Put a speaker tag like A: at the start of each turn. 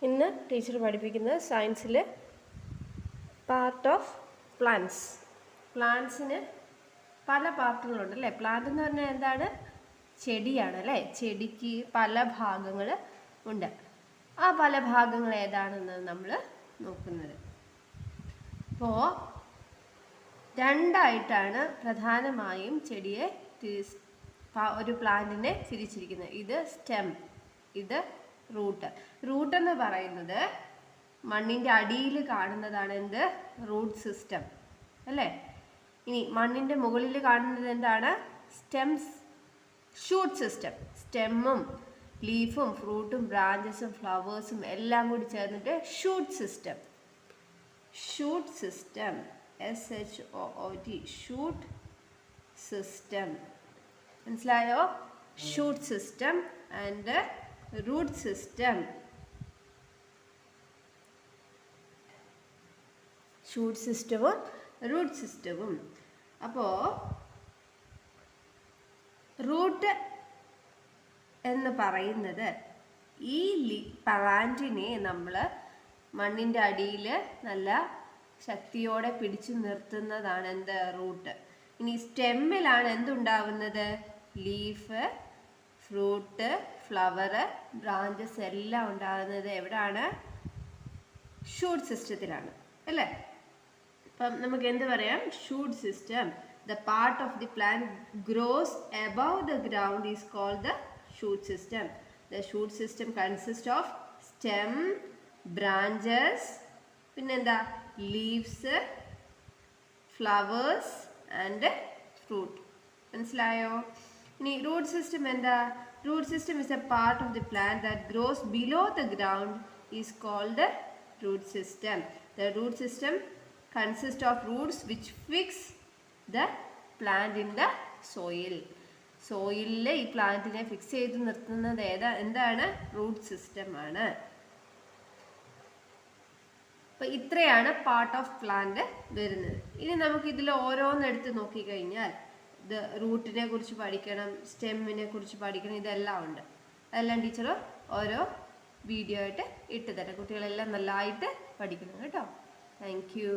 A: ഇന്ന് ടീച്ചർ പഠിപ്പിക്കുന്നത് സയൻസിലെ part of plants. പ്ലാന്റ്സിന് പല പാർട്ടുകളുണ്ട് അല്ലേ. പ്ലാന്റ് എന്ന് പറഞ്ഞാൽ എന്താണ്? ചെടിയാണ് അല്ലേ. ചെടിക്ക് പല ഭാഗങ്ങൾ ഉണ്ട്. ആ പല ഭാഗങ്ങൾ ഏതാണെന്ന് നമ്മൾ നോക്കുന്നത്. അപ്പോൾ രണ്ടായിട്ടാണ് പ്രധാനമായും ചെടിയെ ഒരു പ്ലാന്റിനെ തിരിച്ചിരിക്കുന്നത്. ഇത് സ്റ്റെം, ഇത് റൂട്ട്. റൂട്ട് എന്ന് പറയുന്നത് മണ്ണിൻ്റെ അടിയിൽ കാണുന്നതാണ് എന്ത്? റൂട്ട് സിസ്റ്റം അല്ലേ. ഇനി മണ്ണിൻ്റെ മുകളിൽ കാണുന്നത് എന്താണ്? Stems, shoot system. സ്റ്റെമ്മും ലീഫും ഫ്രൂട്ടും ബ്രാഞ്ചസും ഫ്ലവേഴ്സും എല്ലാം കൂടി ചേർന്നിട്ട് shoot system. Shoot system, SHOOT, shoot system. മനസ്സിലായോ? Shoot system and root system. Shoot സിസ്റ്റവും റൂട്ട് സിസ്റ്റവും. അപ്പോൾ റൂട്ട് എന്ന് പറയുന്നത് ഈ പ്ലാന്റിനെ നമ്മൾ മണ്ണിൻ്റെ അടിയിൽ നല്ല ശക്തിയോടെ പിടിച്ചു നിർത്തുന്നതാണ് എന്ത്? റൂട്ട്. ഇനി സ്റ്റെമ്മിലാണ് എന്തുണ്ടാവുന്നത്? ലീഫ്, ഫ്രൂട്ട്, ഫ്ലവർ, ബ്രാഞ്ചസ് എല്ലാം ഉണ്ടാകുന്നത് എവിടാണ്? ഷൂട്ട് സിസ്റ്റത്തിലാണ് അല്ലേ. അപ്പം നമുക്ക് എന്ത് പറയാം? Shoot system. The part of the plant grows above the ground is called the shoot system. The shoot system consists of stem, branches, പിന്നെന്താ? leaves, flowers and fruit. മനസ്സിലായോ? ഇനി റൂട്ട് സിസ്റ്റം എന്താ? Root system is a part of the plant that grows below the ground is called the root system. The root system consists of roots which fix the plant in the soil. സോയിലിൽ ഈ പ്ലാന്റിനെ fix ചെയ്ത് നിർത്തുന്നത് എന്താണ്? Root system ആണ്. അപ്പോൾ ഇത്രയാണ് part of plant വരുന്നത്. ഇനി നമുക്ക് ഇതിൽ ഓരോന്നെടുത്ത് നോക്കിക്കഴിഞ്ഞാൽ ഇത് റൂട്ടിനെ കുറിച്ച് പഠിക്കണം, സ്റ്റെമ്മിനെ കുറിച്ച് പഠിക്കണം, ഇതെല്ലാം ഉണ്ട്. അതെല്ലാം ടീച്ചർ ഓരോ വീഡിയോ ആയിട്ട് ഇട്ട് തരാം. കുട്ടികളെല്ലാം നല്ലതായിട്ട് പഠിക്കണം കേട്ടോ. Thank you.